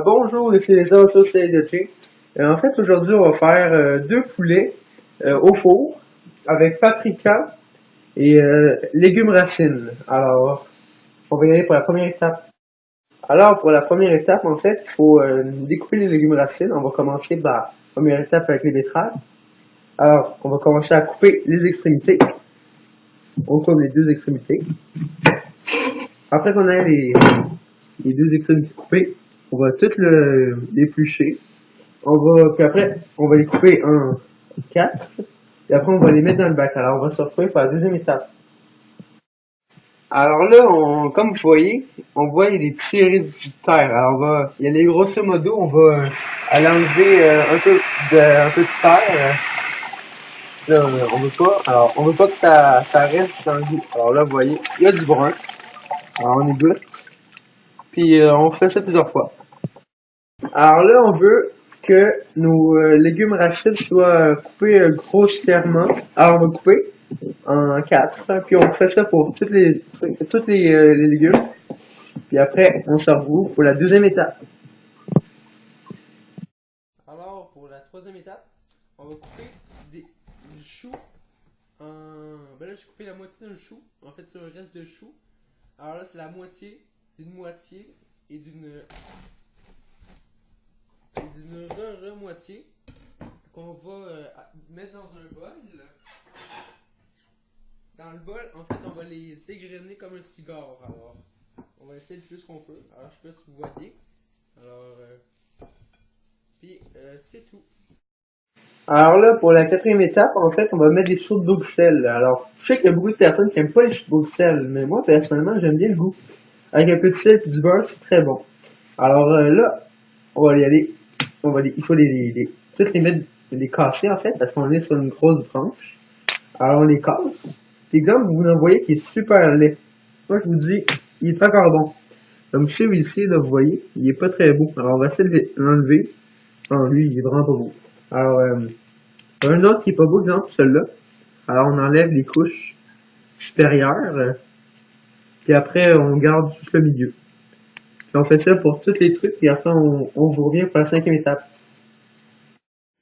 Bonjour, ici les associés de thé. En fait, aujourd'hui, on va faire deux poulets au four avec paprika et légumes racines. Alors, on va y aller pour la première étape. Alors, pour la première étape, en fait, il faut découper les légumes racines. On va commencer par la première étape avec les betteraves. Alors, on va commencer à couper les extrémités. On coupe les deux extrémités. Après qu'on ait les deux extrémités coupées, on va tout l'éplucher. Puis après, on va les couper en 4. Et après, on va les mettre dans le bac. Alors, on va se retrouver pour la deuxième étape. Alors là, comme vous voyez, on voit il y a des petits héréditaires. Alors, il y a les grosso modo, on va aller enlever un peu de terre. Là, on veut pas. Alors, on veut pas que ça reste dans le goût. Alors là, vous voyez, il y a du brun. Alors, on égoutte. Puis, on fait ça plusieurs fois. Alors là, on veut que nos légumes racines soient coupés grossièrement. Alors, on va couper en 4, puis on fait ça pour tous les légumes. Puis après, on se retrouve pour la deuxième étape. Alors, pour la troisième étape, on va couper du chou. Ben là, j'ai coupé la moitié d'un chou. En fait, c'est un reste de chou. Alors là, c'est la moitié d'une moitié et d'une moitié qu'on va mettre dans un bol. Dans le bol, en fait, on va les égrener comme un cigare. Alors, on va essayer le plus qu'on peut. Alors, je sais pas si vous voyez. Alors, puis c'est tout. Alors là, pour la quatrième étape, en fait, on va mettre des sauts de Bruxelles. Alors, je sais qu'il y a beaucoup de personnes qui n'aiment pas les sauts de Bruxelles, mais moi, personnellement, j'aime bien le goût. Avec un peu de sel et du beurre, c'est très bon. Alors là, on va y aller. Il faut toutes les mettre, les casser en fait, parce qu'on est sur une grosse branche. Alors on les casse. Puis exemple, vous en voyez qui est super laid. Moi je vous dis, il est encore bon. Comme celui-ci, là, vous voyez, il est pas très beau. Alors on va essayer de l'enlever. Ah, lui, il est vraiment pas beau. Alors, un autre qui est pas beau, exemple, celui-là. Alors on enlève les couches supérieures. Puis après, on garde juste le milieu. Puis on fait ça pour tous les trucs, puis après on vous revient pour la cinquième étape.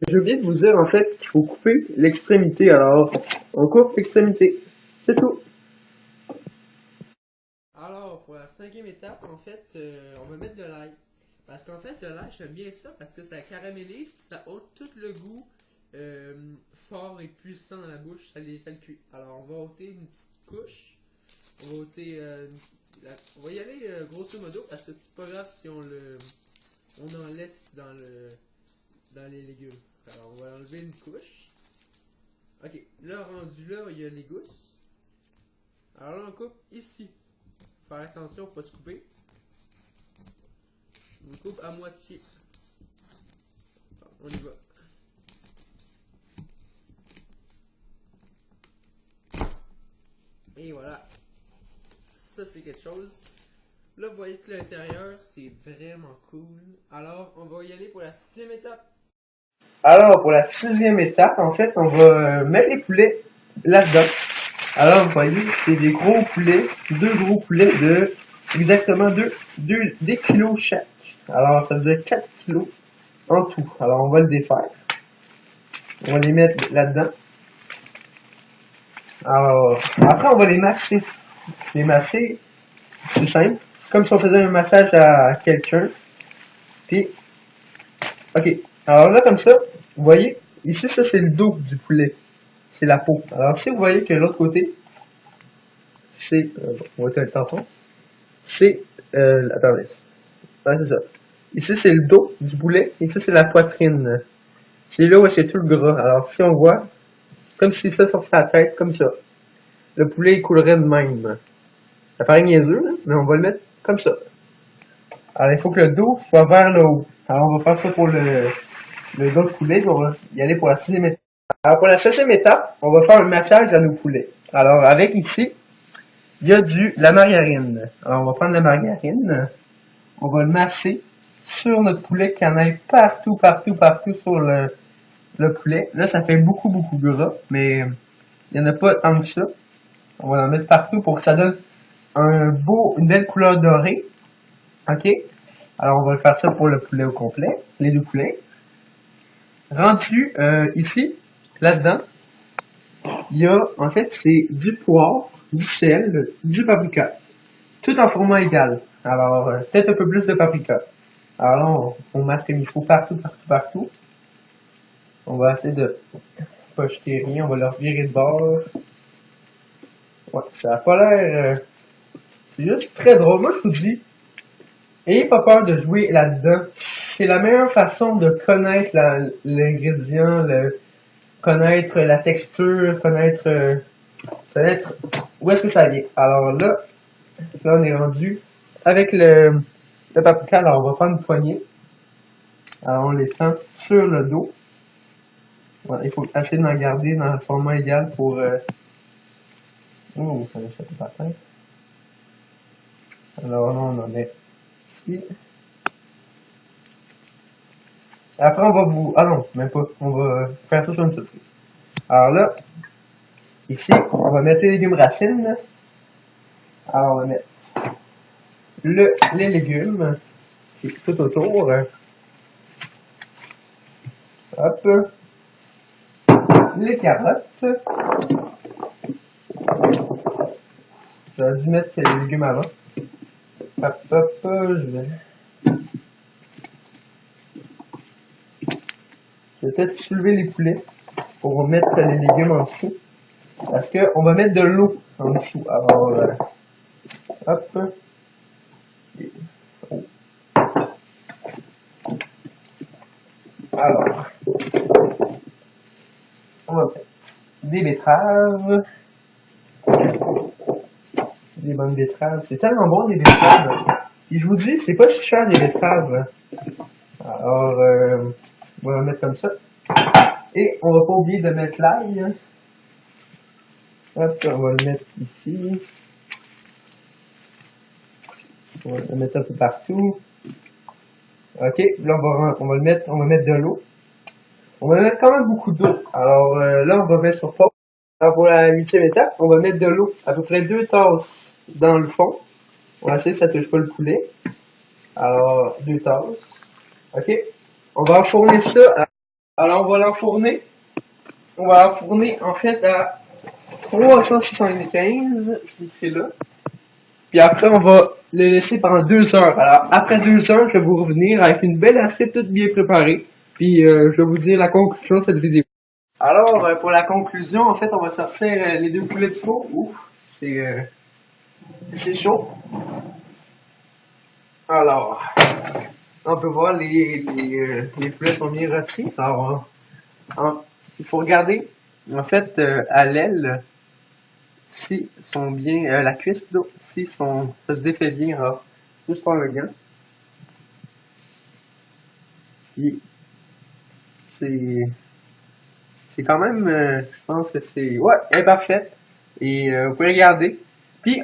J'ai oublié de vous dire en fait qu'il faut couper l'extrémité. Alors, on coupe l'extrémité. C'est tout. Alors, pour la cinquième étape, en fait, on va mettre de l'ail. Parce qu'en fait, de l'ail, j'aime bien ça parce que ça caramélise et ça ôte tout le goût fort et puissant dans la bouche. Ça le cuit. Alors, on va ôter une petite couche. On va ôter. On va y aller grosso modo parce que c'est pas grave si on en laisse dans les légumes. Alors, on va enlever une couche. Ok, là, rendu là, il y a les gousses. Alors là, on coupe ici. Faire attention pour pas se couper. On coupe à moitié. On y va. Et voilà. Ça, c'est quelque chose. Là, vous voyez que l'intérieur, c'est vraiment cool. Alors, on va y aller pour la sixième étape. Alors, pour la sixième étape, en fait, on va mettre les poulets là-dedans. Alors, vous voyez, c'est des gros poulets, deux gros poulets de exactement 2 kilos chaque. Alors, ça veut dire 4 kilos en tout. Alors, on va le défaire. On va les mettre là-dedans. Alors, après, on va les masser. Les masser, c'est simple. Comme si on faisait un massage à quelqu'un. Puis, ok. Alors là, comme ça, vous voyez, ici, ça, c'est le dos du poulet. C'est la peau. Alors, si vous voyez que l'autre côté, c'est, on va éteindre le tampon. C'est, attendez. Ouais, c'est ça. Ici, c'est le dos du poulet. Et ça, c'est la poitrine. C'est là où c'est tout le gras. Alors, si on voit, comme si ça sortait sa tête, comme ça. Le poulet, il coulerait de même. Ça paraît niaiseux, là, mais on va le mettre comme ça. Alors, il faut que le dos soit vers le haut. Alors, on va faire ça pour le dos de poulet. On va y aller pour la sixième étape. Alors, pour la septième étape, on va faire un massage à nos poulets. Alors, avec ici, il y a la margarine. Alors, on va prendre la margarine. On va le masser sur notre poulet qu'il y en ait partout sur le poulet. Là, ça fait beaucoup de gras, mais il n'y en a pas tant que ça. On va en mettre partout pour que ça donne une belle couleur dorée. OK? Alors on va faire ça pour le poulet au complet, les deux poulets. Rendu ici, là-dedans, il y a, en fait, c'est du poivre, du sel, du paprika. Tout en format égal. Alors, peut-être un peu plus de paprika. Alors là, on masque les micros partout, partout, partout. On va essayer de pas jeter rien, on va leur virer de bord. Ouais, ça a pas l'air... c'est juste très drôle. Moi, je vous dis, ayez pas peur de jouer là-dedans. C'est la meilleure façon de connaître l'ingrédient, connaître la texture, connaître où est-ce que ça vient. Alors là on est rendu avec le paprika. Alors on va faire une poignée. Alors on les tend sur le dos. Voilà, il faut essayer d'en garder dans le format égal pour... Oh, ça va échapper par terre. Alors là on en est ici. Après on va vous... Ah non, même pas. On va faire ça sur une surprise. Alors là, ici, on va mettre les légumes racines. Alors on va mettre les légumes tout autour. Hop. Les carottes. J'aurais dû mettre les légumes avant. Hop, hop, je vais peut-être soulever les poulets pour mettre les légumes en dessous. Parce que on va mettre de l'eau en dessous. Alors, hop. Et, oh. Alors, on va mettre des betteraves. Des bonnes betteraves. C'est tellement bon les betteraves. Et je vous dis, c'est pas si cher les betteraves. Alors, on va le mettre comme ça. Et on va pas oublier de mettre l'ail. Hop, on va le mettre ici. On va le mettre un peu partout. Ok, là on va mettre de l'eau. On va mettre quand même beaucoup d'eau. Alors là on va mettre sur pause. Alors pour la 8e étape, on va mettre de l'eau, à peu près 2 tasses dans le fond. On va essayer que ça touche pas le poulet. Alors 2 tasses. Ok, on va enfourner ça. Alors on va l'enfourner. On va l'enfourner en fait à 375, c'est là. Puis après, on va le laisser pendant 2 heures. Alors, après 2 heures, je vais vous revenir avec une belle assiette toute bien préparée. Puis, je vais vous dire la conclusion de cette vidéo. Alors, pour la conclusion, en fait, on va sortir les deux poulets de four. Ouf, c'est chaud. Alors, on peut voir les poulets sont bien rôtis. Alors, il faut regarder, en fait, à l'aile, si sont bien, la cuisse d'eau, si ça se défait bien, alors, juste prendre le gant. Puis, c'est quand même, je pense que ouais, elle est parfaite. Et vous pouvez regarder. Puis,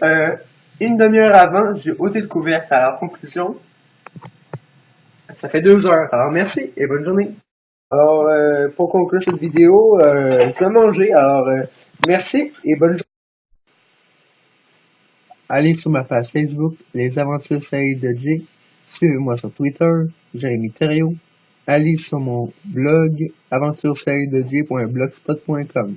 une demi-heure avant, j'ai ôté le couvercle. Alors, conclusion, ça fait 2 heures. Alors, merci et bonne journée. Alors, pour conclure cette vidéo, je vais manger. Alors, merci et bonne journée. Allez sur ma page Facebook, Les Aventures Saïd de Jay. Suivez-moi sur Twitter, Jérémy Thériault. Allez sur mon blog, aventuresaiddej.blogspot.com.